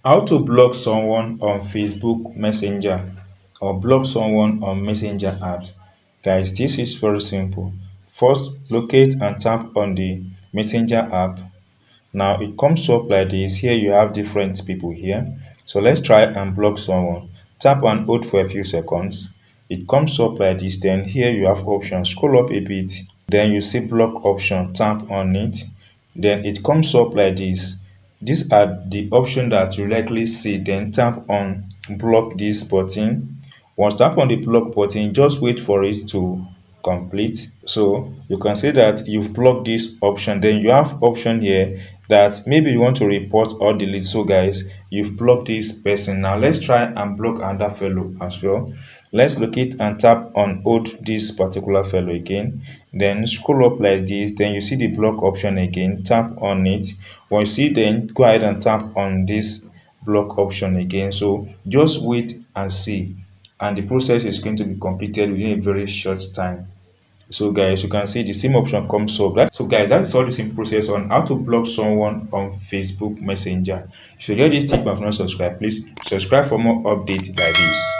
How to block someone on Facebook Messenger or block someone on Messenger apps. Guys, this is very simple. First, locate and tap on the Messenger app. Now it comes up like this. Here you have different people here. So let's try and block someone. Tap and hold for a few seconds. It comes up like this. Then here you have options. Scroll up a bit. Then you see block option. Tap on it. Then it comes up like this. These are the options that you likely see. Then tap on block this button. Once tap on the block button, just wait for it to complete. So you can see that you've blocked this option. Then you have option here that maybe you want to report or delete. So guys, you've blocked this person. Now let's try and block another fellow as well. Let's locate and tap on hold this particular fellow again. Then scroll up like this. Then you see the block option again. Tap on it. Once you see, then go ahead and tap on this block option again. So just wait and see, and the process is going to be completed within a very short time. So guys, you can see the same option comes up. So guys, that's all the same process on how to block someone on Facebook Messenger. If you get this tip and have not subscribed, please subscribe for more updates like this.